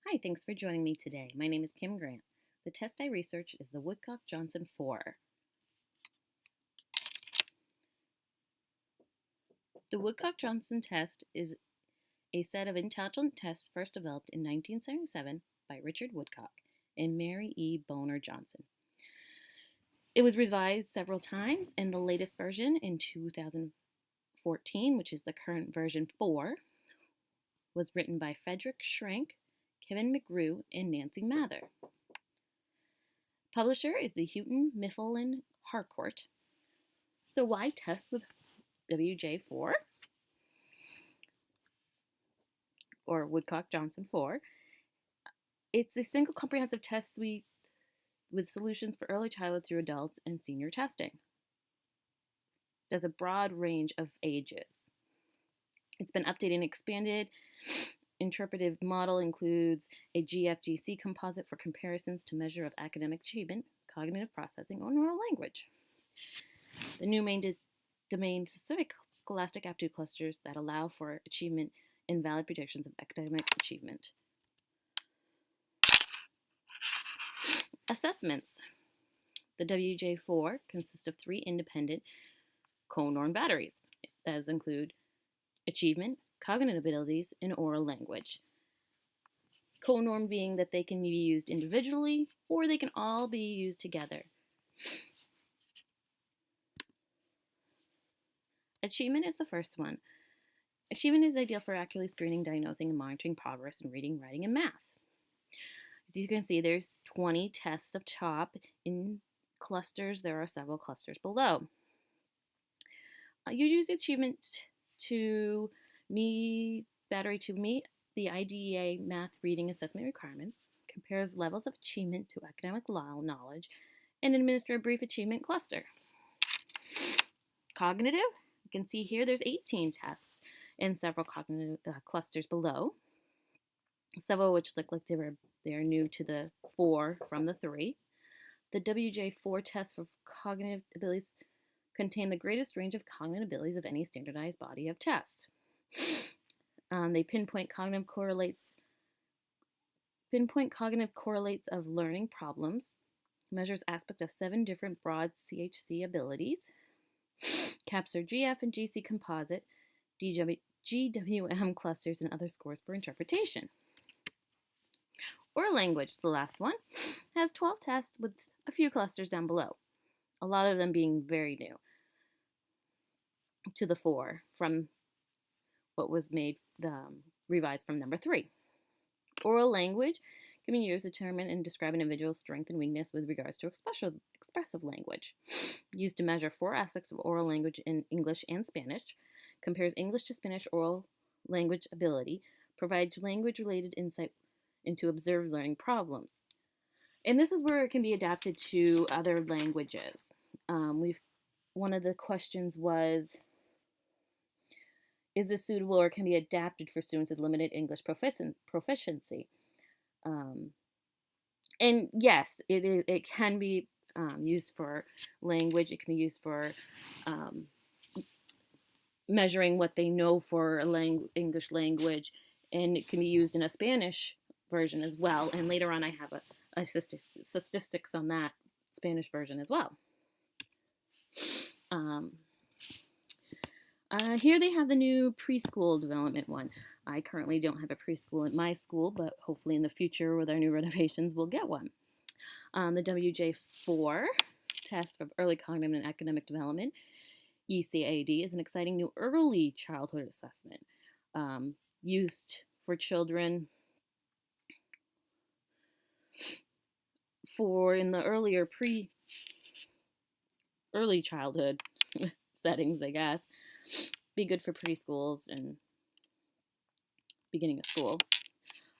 Hi, thanks for joining me today. My name is Kim Grant. The test I research is the Woodcock-Johnson 4. The Woodcock-Johnson test is a set of intelligent tests first developed in 1977 by Richard Woodcock and Mary E. Boner Johnson. It was revised several times, and the latest version in 2014, which is the current version 4, was written by Frederick Schrank, Kevin McGrew, and Nancy Mather. Publisher is the Houghton Mifflin Harcourt. So why test with WJ4 or Woodcock-Johnson 4? It's a single comprehensive test suite with solutions for early childhood through adults and senior testing. It does a broad range of ages. It's been updated and expanded. Interpretive model includes a GFGC composite for comparisons to measure of academic achievement, cognitive processing, or neural language. The new domain-specific scholastic aptitude clusters that allow for achievement and valid predictions of academic achievement. Assessments. The WJ4 consists of 3 independent co-norm batteries. Those include achievement, cognitive abilities, and oral language. Co-norm being that they can be used individually or they can all be used together. Achievement is the first one. Achievement is ideal for accurately screening, diagnosing, and monitoring progress in reading, writing, and math. As you can see, there's 20 tests up top. In clusters, there are several clusters below. You use achievement to meet the IDEA math reading assessment requirements, compares levels of achievement to academic knowledge, and administer a brief achievement cluster. Cognitive, you can see here there's 18 tests and several cognitive clusters below, several of which look like they're new to the 4 from the 3. The WJ4 tests for cognitive abilities contain the greatest range of cognitive abilities of any standardized body of tests. They pinpoint cognitive correlates of learning problems, measures aspects of 7 different broad CHC abilities, capture GF and GC composite, GWM clusters, and other scores for interpretation. Oral language, the last one, has 12 tests with a few clusters down below, a lot of them being very new to the 4 from what was revised from number 3. Oral language can be used to determine and describe an individual's strength and weakness with regards to expressive language. Used to measure 4 aspects of oral language in English and Spanish, compares English to Spanish oral language ability, provides language-related insight into observed learning problems. And this is where it can be adapted to other languages. One of the questions was, is this suitable or can be adapted for students with limited English proficiency? And yes, it can be used for language. It can be used for measuring what they know for English language, and it can be used in a Spanish version as well. And later on, I have a statistics on that Spanish version as well. Here they have the new preschool development one. I currently don't have a preschool at my school, but hopefully in the future with our new renovations, we'll get one. The WJ4 test for early cognitive and academic development, ECAD, is an exciting new early childhood assessment used for children in the early childhood settings, I guess. Be good for preschools and beginning of school.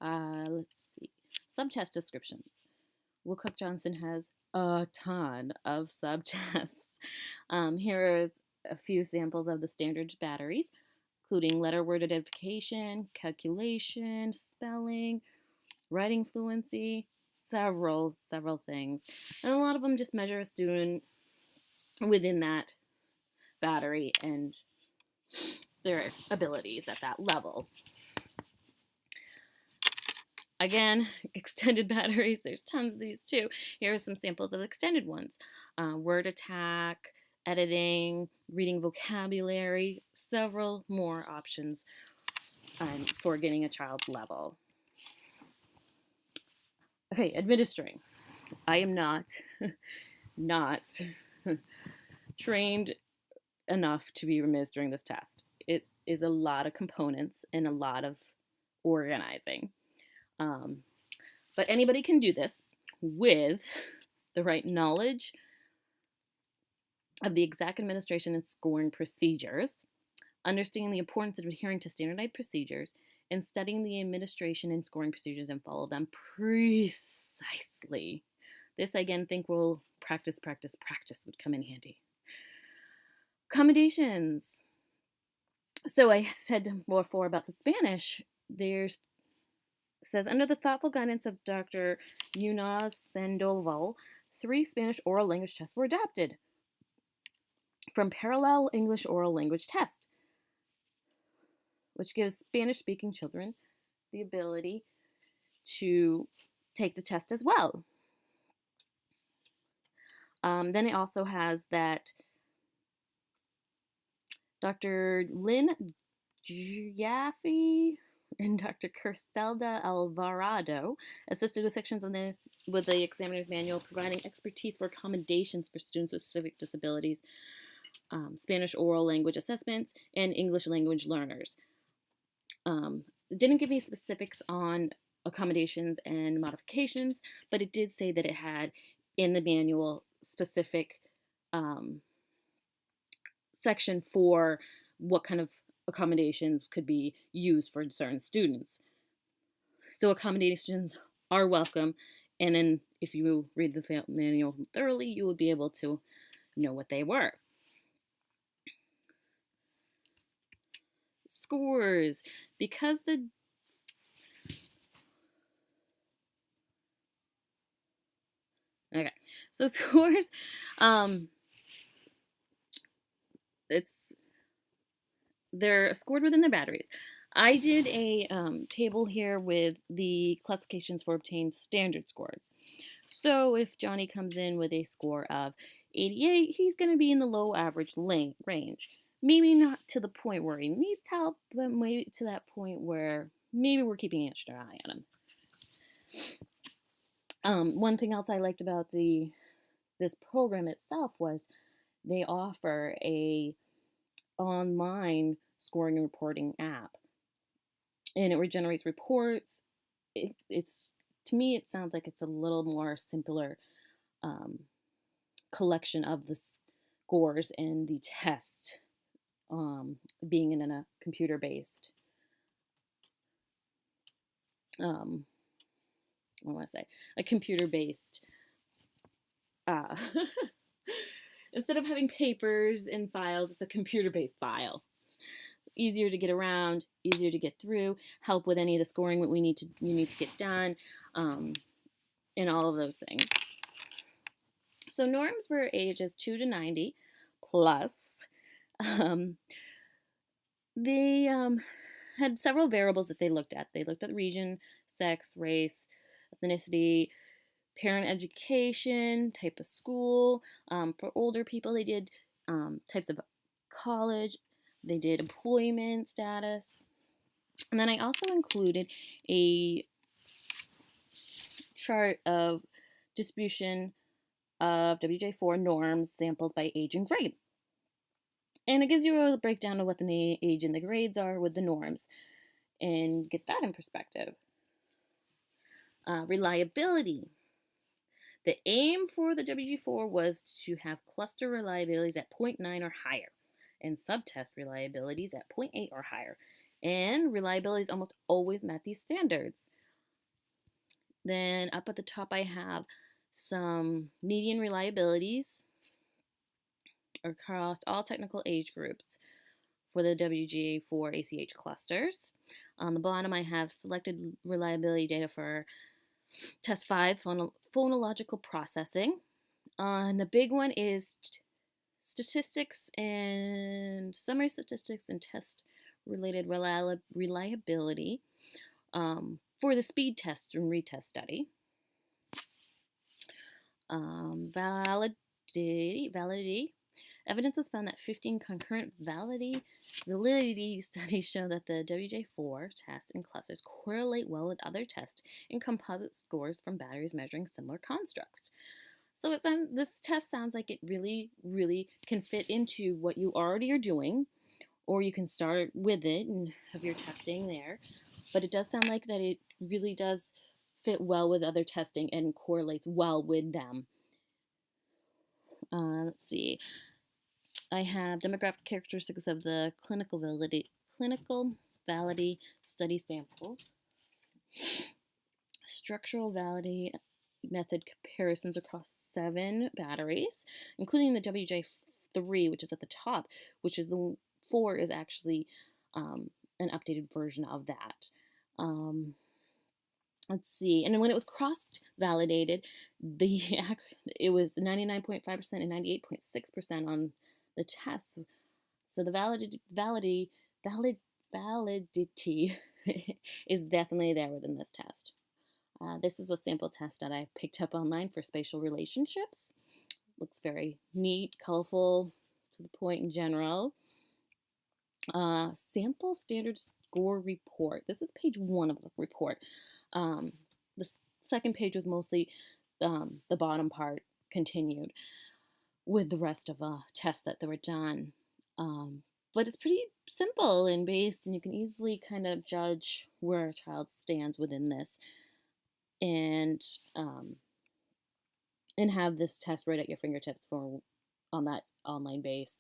Let's see. Subtest descriptions. Woodcock-Johnson has a ton of subtests. Here is a few samples of the standard batteries, including letter word identification, calculation, spelling, writing fluency, several things. And a lot of them just measure a student within that battery and their abilities at that level. Again, extended batteries, there's tons of these too. Here are some samples of extended ones. Word attack, editing, reading vocabulary, several more options for getting a child level. Okay, administering. I am not trained enough to be administering this test. It is a lot of components and a lot of organizing. But anybody can do this with the right knowledge of the exact administration and scoring procedures, understanding the importance of adhering to standardized procedures, and studying the administration and scoring procedures and follow them precisely. This, I again, think will practice would come in handy. Accommodations. So I said before about the Spanish. There's says under the thoughtful guidance of Dr. Yuna Sandoval, 3 Spanish oral language tests were adapted from parallel English oral language tests, which gives Spanish-speaking children the ability to take the test as well. Then it also has that Dr. Lynn Jaffe and Dr. Kirstelda Alvarado assisted with sections with the examiner's manual, providing expertise for accommodations for students with specific disabilities, Spanish oral language assessments, and English language learners. It didn't give me specifics on accommodations and modifications, but it did say that it had in the manual specific section for what kind of accommodations could be used for certain students. So accommodations are welcome, and then if you read the manual thoroughly, you will be able to know what they were. Scores. Because the okay, so scores, they're scored within the batteries. I did a table here with the classifications for obtained standard scores. So if Johnny comes in with a score of 88, he's going to be in the low average range. Maybe not to the point where he needs help, but maybe to that point where maybe we're keeping an extra eye on him. One thing else I liked about this program itself was they offer a online scoring and reporting app, and it regenerates reports. It's to me, it sounds like it's a little more simpler collection of the scores and the test, being in a computer-based. What do I say? A computer-based. Instead of having papers and files, it's a computer-based file. Easier to get around, easier to get through, help with any of the scoring that you need to get done, and all of those things. So norms were ages 2 to 90 plus. They had several variables that they looked at. They looked at region, sex, race, ethnicity, parent education, type of school. For older people, they did types of college. They did employment status. And then I also included a chart of distribution of WJ4 norms samples by age and grade. And it gives you a breakdown of what the age and the grades are with the norms and get that in perspective. Reliability. The aim for the WJ4 was to have cluster reliabilities at 0.9 or higher and subtest reliabilities at 0.8 or higher. And reliabilities almost always met these standards. Then up at the top I have some median reliabilities across all technical age groups for the WGA4 ACH clusters. On the bottom I have selected reliability data for Test 5, phonological processing. And the big one is statistics and summary statistics and test-related reliability. For the speed test and retest study, validity. Evidence was found that 15 concurrent validity studies show that the WJ4 tests and clusters correlate well with other tests and composite scores from batteries measuring similar constructs. So this test sounds like it really, really can fit into what you already are doing, or you can start with it and have your testing there. But it does sound like that it really does fit well with other testing and correlates well with them. Let's see. I have demographic characteristics of the clinical validity study samples, structural validity method comparisons across 7 batteries, including the WJ3, which is at the top, which is the 4 is actually an updated version of that. Let's see, and when it was cross-validated, it was 99.5% and 98.6% on the tests. So the validity is definitely there within this test. This is a sample test that I picked up online for spatial relationships. Looks very neat, colorful, to the point in general. Sample standard score report. This is page 1 of the report. The second page was mostly the bottom part continued with the rest of tests that were done. But it's pretty simple and based, and you can easily kind of judge where a child stands within this, and have this test right at your fingertips on that online base,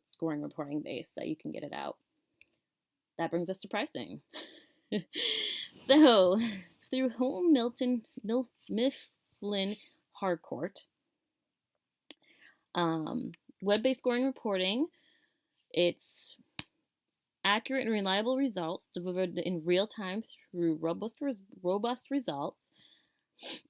scoring reporting base that you can get it out. That brings us to pricing. So it's through Houghton Mifflin Harcourt. Web-based scoring reporting. It's accurate and reliable results delivered in real time through robust results.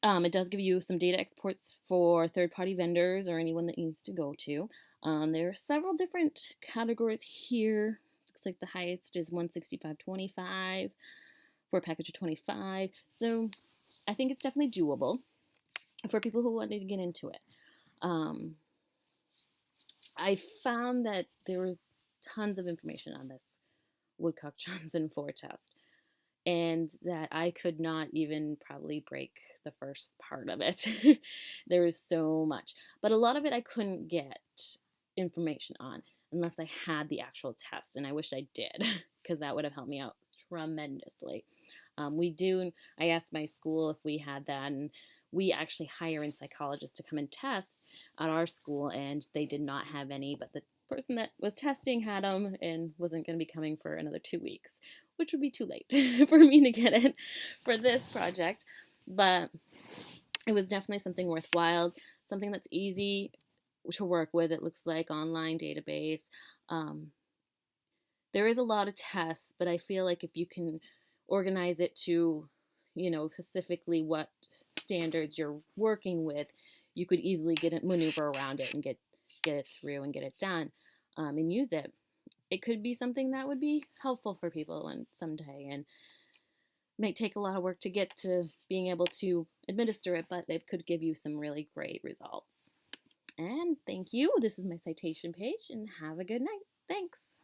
It does give you some data exports for third-party vendors or anyone that needs to go to. There are several different categories here. Looks like the highest is 165.25 for a package of 25. So I think it's definitely doable for people who wanted to get into it. I found that there was tons of information on this Woodcock-Johnson 4 test, and that I could not even probably break the first part of it. There was so much, but a lot of it I couldn't get information on unless I had the actual test, and I wish I did, because that would have helped me out tremendously. I asked my school if we had that, and we actually hire in psychologists to come and test at our school, and they did not have any, but the person that was testing had them and wasn't going to be coming for another 2 weeks, which would be too late for me to get it for this project. But it was definitely something worthwhile, something that's easy to work with. It looks like online database. There is a lot of tests, but I feel like if you can organize it to, specifically what standards you're working with, you could easily maneuver around it and get it through and get it done, and use it. It could be something that would be helpful for people someday, and might take a lot of work to get to being able to administer it, but it could give you some really great results. And thank you. This is my citation page, and have a good night. Thanks.